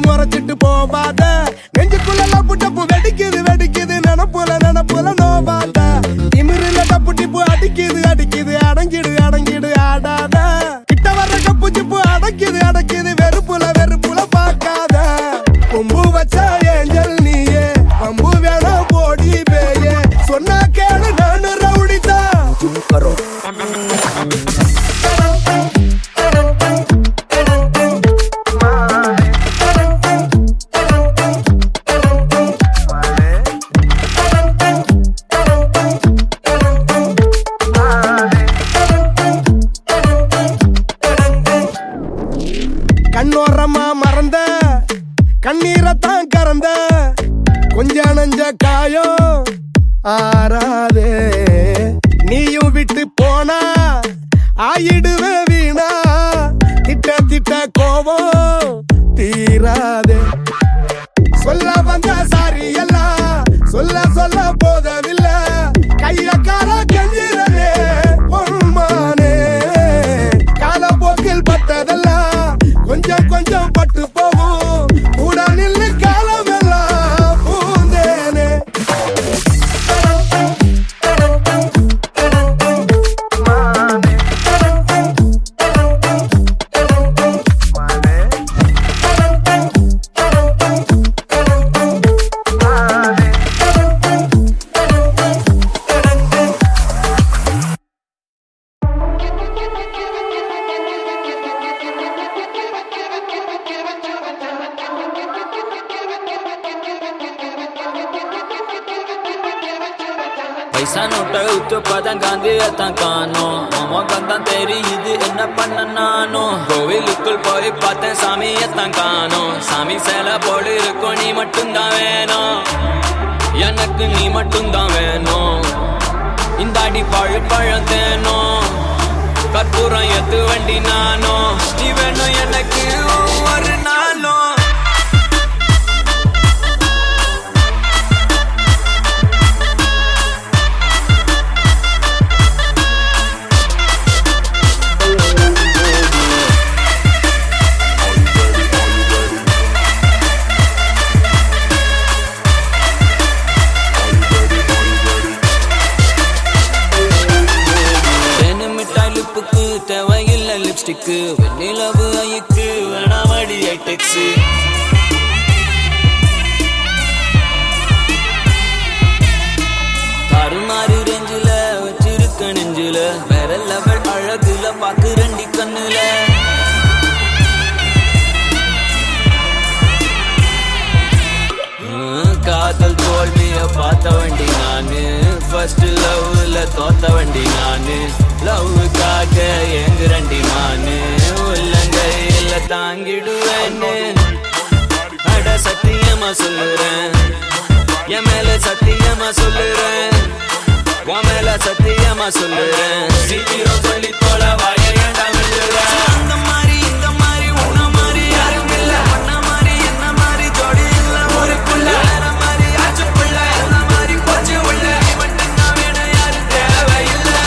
முறைச்சிட்டு போவாத நெஞ்சுக்குள்ள டப்பு டப்பு வெடிக்குது நினப்புல நோவாத திமிருல டப்பு டிப்பு அடிக்குது அடங்கிடு ஆடாத கிட்ட வர்ற கப்பு சிப்பு அடக்குது வெறுப்புல பார்க்காத கொம்பு வச்ச ஏஞ்சல் நீயே பம்பு வேணா போடி பேயே சொன்னா கேளு நானு ரவுடிதான் கண்ணோரமா மறந்த கண்ணீரத்தான் கறந்த கொஞ்ச நஞ்ச காயம் ஆறாதே நீயும் விட்டு போனா ஆயிடுவே வீணா திட்ட கோபம் தீராதே சொல்ல வந்த சாரி எல்லாம் சொல்ல போதவில்லை கைய கால கஞ்சிரவே பொன்மானே காலப்போக்கில் பட்டதெல்லாம் கொஞ்சம் பட்டு போகும் கூட நில்லு காலமெல்லாம் பூந்தேனே பைசா நோட்டை ஊத்து பதம் காந்தியத்தான் காணோம் மாமா கந்தான் தெரியுது என்ன பண்ண நானும் கோவிலுக்குள் போய் பார்த்தேன் சாமியத்தான் காணோம் சாமி சேலை போடு இருக்கும் நீ மட்டும்தான் வேணும் எனக்கு நீ மட்டும்தான் வேணும் இந்த அடி பழம் தேனும் கற்பூரம் எத்து வண்டி நானும் நீ வேணும் எனக்கு ஒரு நாளும் தேவையில்லை லிப்ஸ்டிக்கு வெண்ணிலவு ஐக்கு வேணாமடி ஐடெக்ஸு தாறுமாறு ரேஞ்சில வச்சிருக்க நெஞ்சில வேற லெவல் அழகுல பாக்கு ரெண்டி கண்ணுல காதல் தோல்விய பார்த்த வண்டி நானு ஃபர்ஸ்ட் லவ்ல தோத்த வண்டி நானு லவ்வுக்காக ஏங்குறண்டி நானு உள்ளங்கையில தாங்கிடுவேன்னு அட சத்தியமா சொல்லுறேன் என் மேல சத்தியமா சொல்லுறேன் உன் மேல சத்தியமா சொல்லுறேன் சீக்கிரம் சொல்லி போல வாய ஏண்டா விழுறேன் அந்த மாதிரி இந்த மாதிரி உன்ன மாதிரி யாரும் இல்ல பண்ண மாதிரி என்ன மாதிரி ஜோடி இல்ல ஒரு புள்ள வேற மாதிரி ஆச்சு புள்ள என்ன மாதிரி போச்சு உள்ள மட்டும்தான் வேணும் யாரும் தேவையில்லை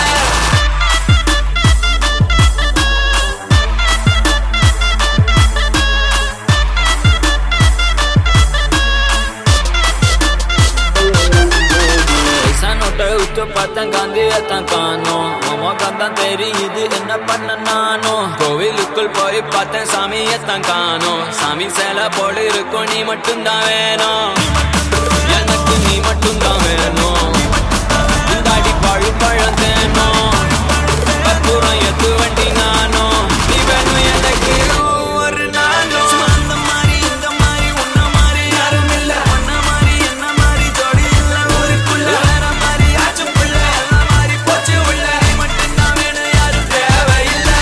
பார்த்தேன் காந்தியத்தான் காணோம் மாமா கந்தான் தெரியுது என்ன பண்ண நானும் கோவிலுக்குள் போய் பார்த்தேன் சாமியத்தான் காணோம் சாமி சேலை போல இருக்கும் நீ மட்டும்தான் வேணும் எனக்கு நீ மட்டும்தான் வேணும் இந்த அடி பழம் தேனும் கற்பூரம் எத்து வண்டி நானும் நீ வேணும் எனக்கு ஒரு நாளும் அந்த மாதிரி இந்த மாதிரி உன்ன மாதிரி யாரும் இல்ல பண்ண மாதிரி என்ன மாதிரி ஜோடி இல்ல ஒரு புள்ள வேற மாதிரி ஆச்சு புள்ள என்ன மாதிரி போச்சு உள்ள மட்டும்தான் வேணும் யாரும் தேவையில்லை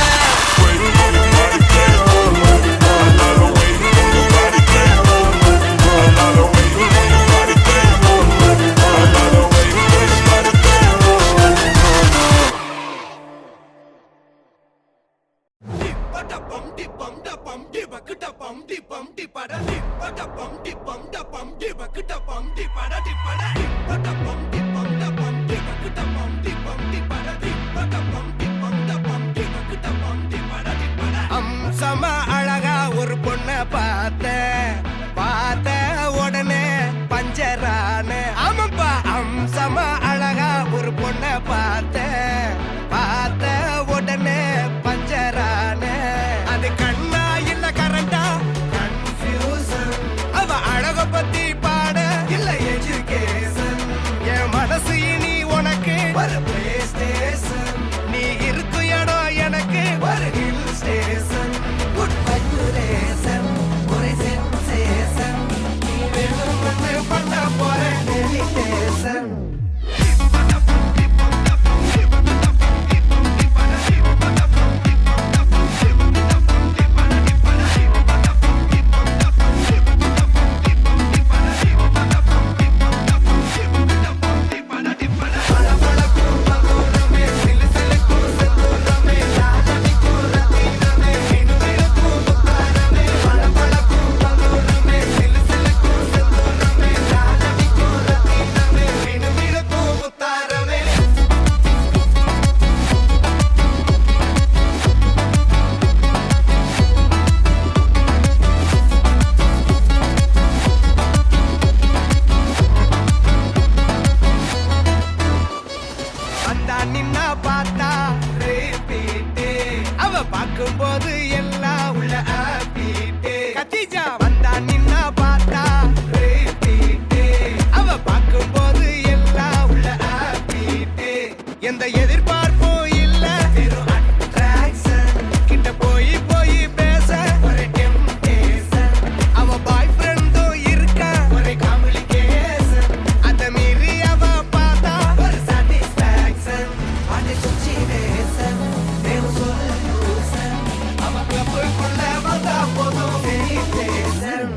அம்சமா அழகா ஒரு பொண்ண பார்த்த உடனே பஞ்சரான. ஆமாப்பா, அம்சமா அழகா ஒரு பொண்ண பார்த்த உடனே பஞ்சரான. அது கண்ணா இல்ல கரண்டா கன்ஃபியூசன். அவ அழக பத்தி பாட இல்ல எஜுகேஷன். என் மனசு இனி உனக்கு ஒரு பிளே ஸ்டேஷன். நீ இருக்கு இடம் எனக்கு ஒரு ஹில் ஸ்டேஷன். குட் வைப்ரேஷன் ஒரு சென்சேஷன். நீ வேணும்னு பண்ண போற டெலிடேஷன். நின்னா பார்த்தா repeat. அவ பார்க்கும்போது எல்லாம் உள்ள ஹாப்பிட். கத்திஜா வந்தா நின்னா பார்த்தா repeat. அவ பார்க்கும்போது எல்லாம் உள்ள ஹாப்பிட். எந்த எதிர்பார்ப்பும் இல்ல, வெறும் அட்ராக்ஷன். கிட்ட போய் பேச ஒரு டெம்டேஷன். அவ பாய் ஃப்ரெண்டும் இருக்கா ஒரு காம்ப்ளிகேஷன். அத மீறி அவ பார்த்தா ஒரு satisfaction. அது situation தேவ solution. அவ கப்புக்குள்ள வந்தா போதும் meditation.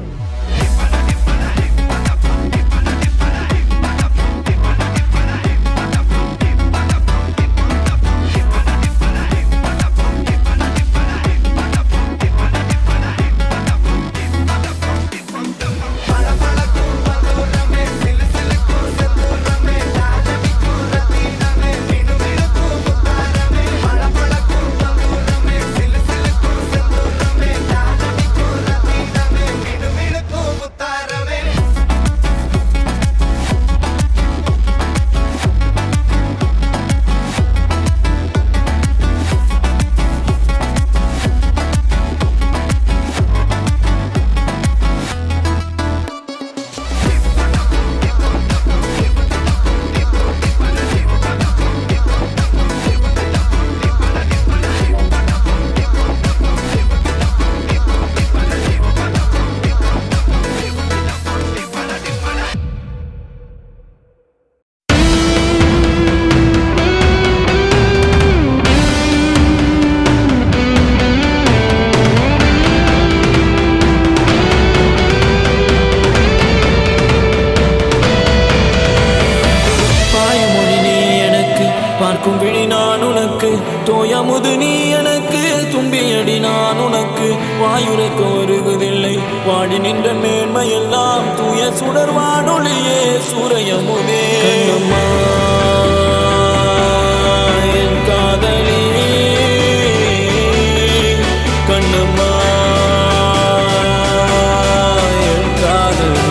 பார்க்கும் விழி நான் உனக்கு, தோயமுது நீ எனக்கு, தும்பியடி நான் உனக்கு. வாயுரைக்க வருவதில்லை வாடி நின்ற மேன்மையெல்லாம் தூய சுடர் வானொலியே சூரையமுதே. கண்ணம்மா என் காதலி, கண்ணம்மா என் காதலி.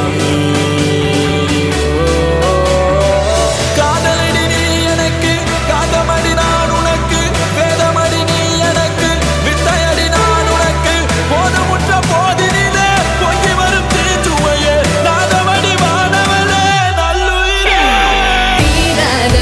தீராத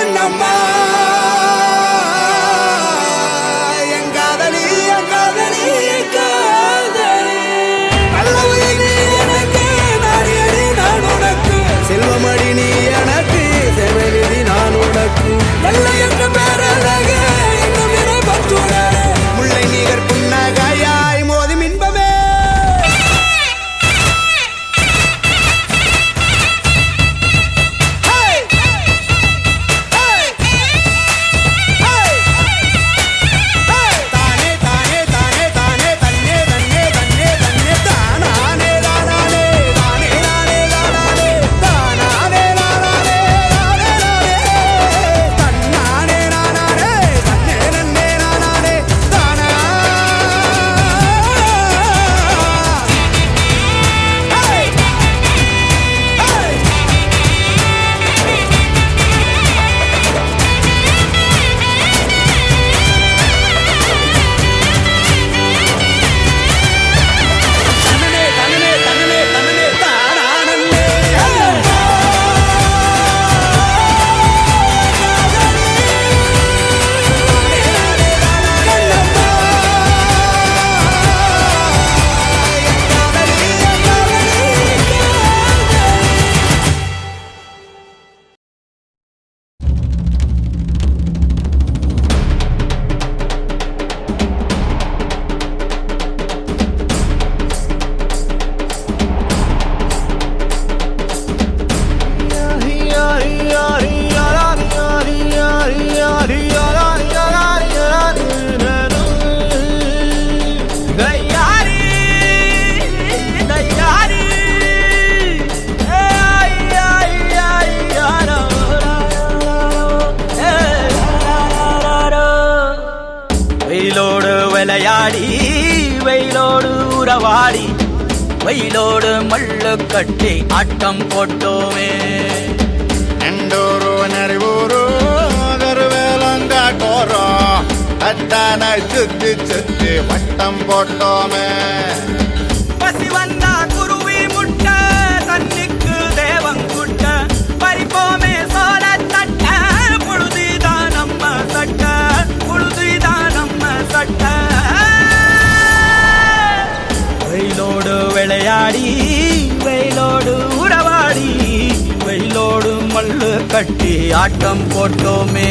கண்ணம்மா எங்காதலி எங்காதலி எங்காதலி நல்லவழி நீ எனக்கு நாடியடி நான் உனக்கு செல்வமடி நீ எனக்கு செவநிதி நான் உனக்கு வெள்ளை என்ற பேரழக இன்னும் இணை பற்றுடனே முல்லை நீகர் புன்னகையாய் மோதி மின்பமே வெயிலோடு விளையாடி வெயிலோடு உறவாடி வெயிலோடு மல்லு கட்டி ஆட்டம் போட்டோமே ಎಂಡೂರು ನರಿವೂರು ಗರುವೇಲಂಗಾಟೋರು ಅಡ್ಡಾನ சுத்தி சுத்தி வட்டம் போட்டோமே பசி வந்தா குருவி முட்ட தண்ணிக்கு தேவங்குட்ட பறிப்போமே சோழ தட்ட புழுதிதான் நம்ம சட்ட புழுதிதான் நம்ம சட்ட வெயிலோடு விளையாடி வெயிலோடு உறவாடி வெயிலோடு மல்லு கட்டி ஆட்டம் போட்டோமே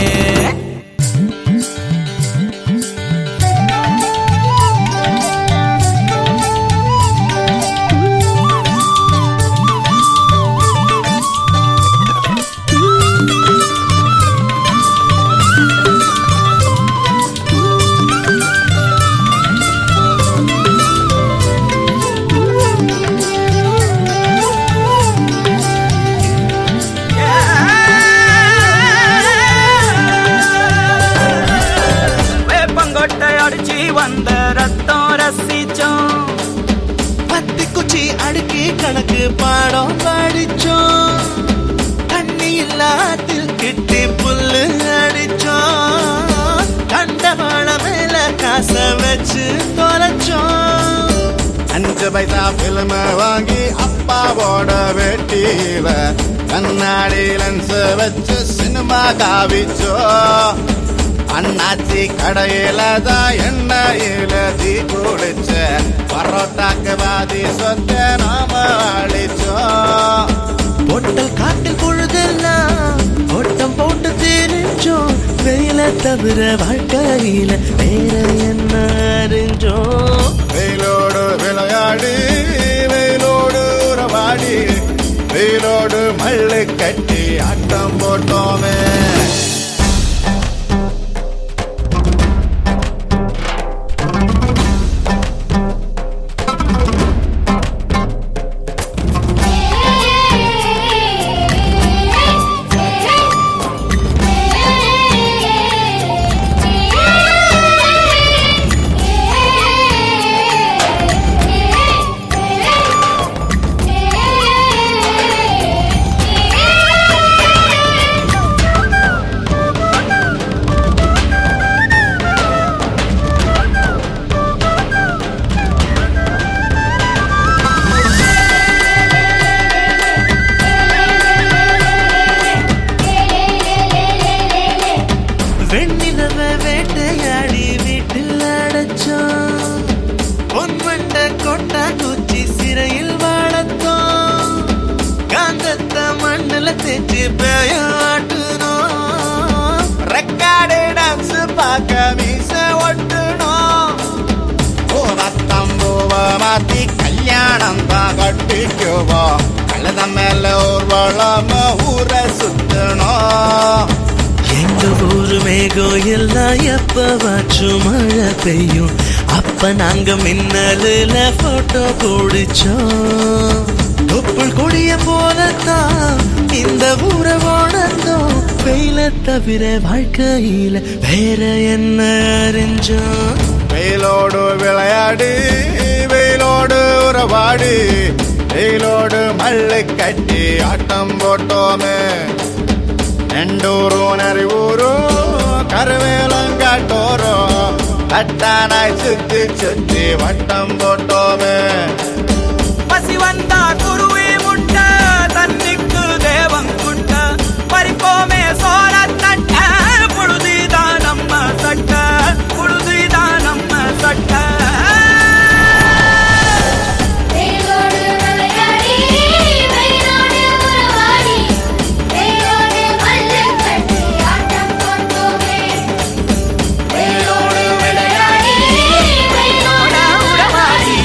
வந்த ரத்தம் ரசிச்சோம் பத்தி குச்சி அடுக்கி கணக்கு பாடம் படிச்சோம் தண்ணி இல்லாத்தில் கிட்டி புல்லு அடிச்சோம் கண்டவாள மேல காச வச்சு தொலைச்சோம் 5 பைசா பிலிம் வாங்கி அப்பாவோட வெட்டியில கண்ணாடி லென்ஸ் வச்சு சினிமா காவிச்சோ அண்ணாச்சி கடையில தான் எண்ணெயில தீ குடிச்ச பரோட்டாக்கு வாதி சொத்த நாம அழிச்சோம் பொட்டல் காட்டில் பொழுதெல்லாம் ஓட்டம் போட்டு தெரிஞ்சோம் வெயில தவிர வாழ்க்கையில வேற என்ன அறிஞ்சோம் வெயிலோடு விளையாடி வெயிலோடு உறவாடி வெயிலோடு மல்லு கட்டி ஆட்டம் போட்டோமே வச்சு பேயாட்டணும். ரெக்கார்டு டான்ஸ் பார்க்க மீச ஒட்டணும். பூவத்தம்பூவ மாத்தி கல்யாணம் தான் கட்டிக்குவோம். கழுத மேல ஊர்வலம் ஊரை சுத்தணும். எங்க ஊரு மேகம் எல்லாம் எப்பவாச்சும் மழை பெய்யும். அப்ப நாங்க மின்னலுல போட்டோ பிடிச்சோம். தொப்புள் கொடிய போலத்தான் இந்த ஊரை உணர்ந்தோம். வெயில தவிர வாழ்க்கையில வேற என்ன அறிஞ்சோம். வெயிலோடு விளையாடி வெயிலோடு உறவாடி வெயிலோடு மல்லு கட்டி ஆட்டம் போட்டோமே. நெண்டூரும் நரிவூரும் கருவேலம் காட்டோரும் கட்டானாய் சுத்தி சுத்தி வட்டம் போட்டோமே. பசி வந்தா குருவி முட்ட தன்னிக்கு தேவம் குட்ட பறிப்போமே சோழ தட்ட புழுதிதான் நம்ம சட்ட புழுதிதான் நம்ம சட்ட வெயிலோடு விளையாடி வெயிலோடு உறவாடி வெயிலோடு மல்லு கட்டி ஆட்டம் போட்டோமே. வெயிலோடு விளையாடி வெயிலோடு உறவாடி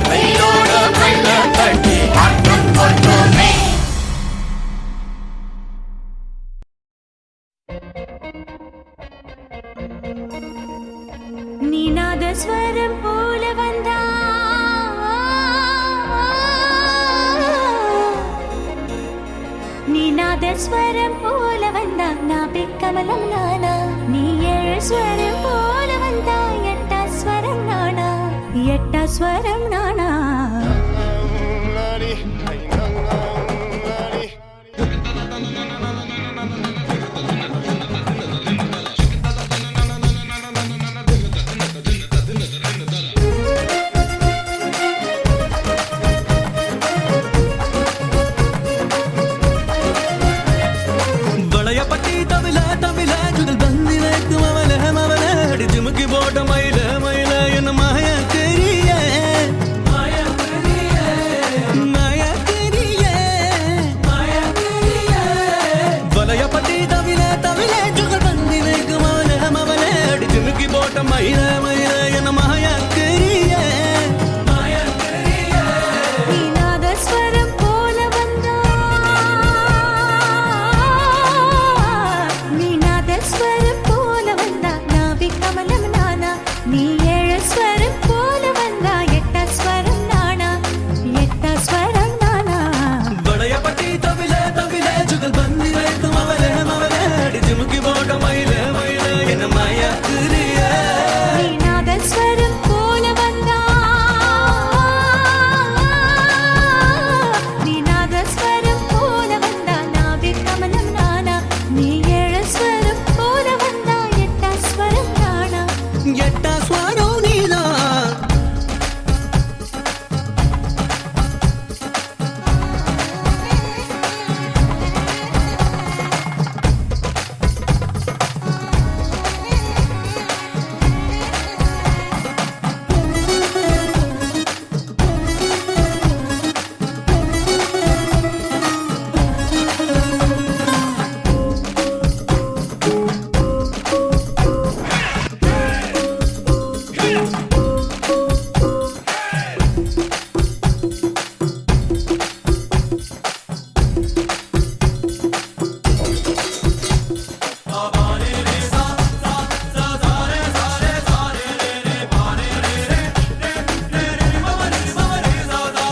வெயிலோடு மல்லு கட்டி ஆட்டம் போட்டோமே. நீநாதஸ்வரம் போல வந்தா நீநாதஸ்வரம் போல வந்தா நாபி கமலம் நானா. நீ ஏழு ஸ்வரம் போல வந்தா எட்டா ஸ்வரம் நானா எட்டா ஸ்வரம் நானா. வளையப்பட்டி தவில தவில ஜுகல் பந்தி வைக்கும் அவல மவல அடி ஜிமுக்கி போட்ட மயில மயில என்ன மாய தெரிய மாய தெரிய மாய தெரிய மாய தெரிய. வளையப்பட்டி தவில தவில ஜுகல் பந்தி வைக்கும் அவல மவல அடி ஜிமுக்கி போட்ட மயில மயில என்ன மாய தெரிய மாய தெரிய. நீநாதஸ்வரம் போல வந்தா நீநாதஸ்வரம் போல வந்தா நாபி கமலம் நானா. நீ ஏழு ஸ்வரம் போல வந்தா எட்டா ஸ்வரம் நானா எட்டா ஸ்வரம் நானா. வளையப்பட்டி தவில தவில ஜுகல் பந்தி வைக்கும் அவல மவல அடி ஜிமுக்கி போட்ட மயில மயில என்ன மாய தெரிய நீநாதஸ்வரம் போல வந்தா நீநாதஸ்வரம் போல வந்தா நாபி கமலம் நானா. நீ ஏழு ஸ்வரம் போல வந்தா எட்டா ஸ்வரம் நானா எட்டா ஸ்வரம் நீதான்.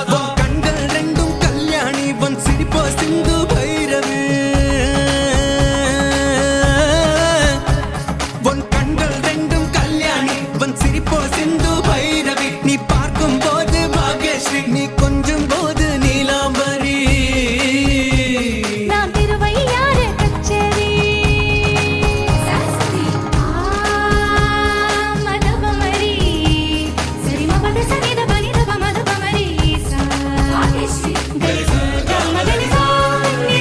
உன் கண்கள் ரெண்டும் கல்யாணி உன் சிரிப்போ சிந்து பைரவி. உன் கண்கள் ரெண்டும் கல்யாணி உன் சிரிப்போ சிந்து பைரவி. நீ பார்க்கும் போது பாக்யஸ்ரீ நீ கொஞ்சும் போது நீலாம்பரி. நான் திருவையாறு கச்சேரி மதபமரி சரி மபத சனித பனித மதபமரி சா மதனி சா நீ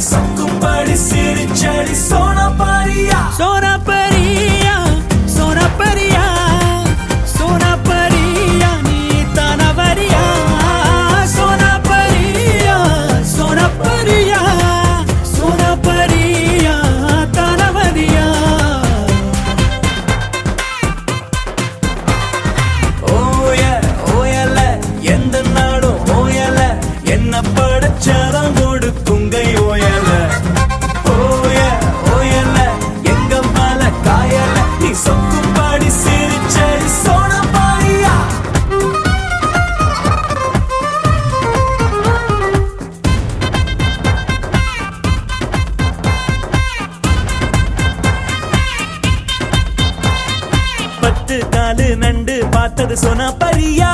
சொக்கும்படி சிரிச்சடி சோனா பாரியா சோனா பரியா சோனா பரியா சோனா பரியா நீ தானவரியா சோனா பரியா சோனா பரியா சோனா பரியா தானவரியா ஓயல எந்த நாடும் ஓயல என்ன படைச்சதம் கொடுக்குங்கை ஓயல ஓயல எங்க மலை காயல நீ சொக்கும்படி சிரிச்சடி சோனா பாரியா பத்து காலு நண்டு பார்த்தது சொன்னா பரியா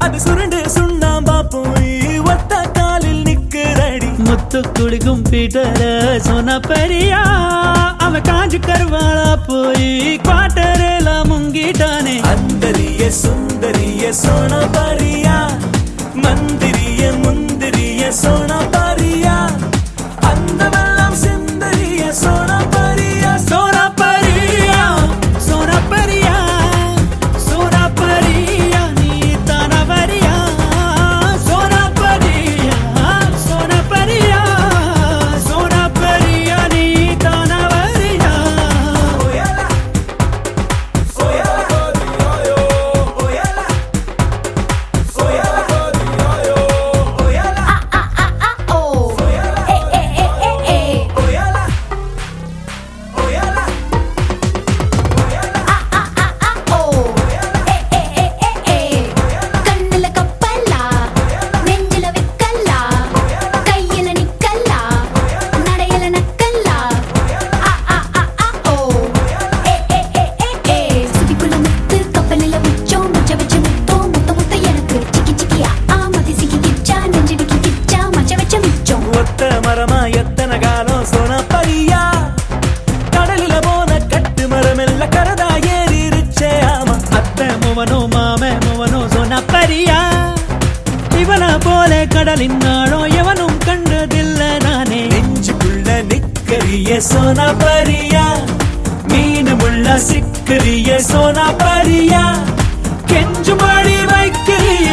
அது சுருண்டு சுண்ணாம்பா போய் ஒத்த காலில் நிக்கிறடி முத்து குளிக்கும் பீட்டர சொன்ன பரியா அவன் காஞ்சு கருவாளா போய் குவாட்டரேல முங்கிட்டானே அந்தரிய சுந்தரிய சோனா பரியா மந்திரிய முந்திரிய சோனா பரியா அந்த வெள்ளம் சிந்தரிய சோனா பரியா சோனா பரியா சோனா பரியா சோனா பரியா நீ தானவரியா சோனா பரியா சோனா பரியா சோனா பரியா நீ தானவரியா ஓயலா ஓயலா ஓயலா ஓயலா கண்ணுல கப்பல்லா நெஞ்சில விக்கல்லா கையில நிக்கல்லா நடையில நக்கல்லா சுதிக்குள்ள முத்து கப்பலில உச்சம் முச்ச வச்ச முத்தம் முத்த முத்த எனக்கு சிக்கி சிக்கியா மதி சிக்கி கிச்சா நெஞ்சிடிக்கி கிச்சா மச்ச வச்ச மிச்சம் ஒத்த மரமா எத்தனை காலம் சோனா பரியா கடலில போன கட்டு மரமெல்ல கரதா ஏறிருச்சே ஆமா அத்தை முவனோ மாமே முவனோ சோனா பரியா இவன போல கடலின் நாளோ எவனும் கண்டதில்ல நானே நெஞ்சுக்குள்ள நிக்கரிய சோனா பரியா மீன் முள்ள சிக்கரிய சோனா பரியா கெஞ்சு மடி வைக்கிறிய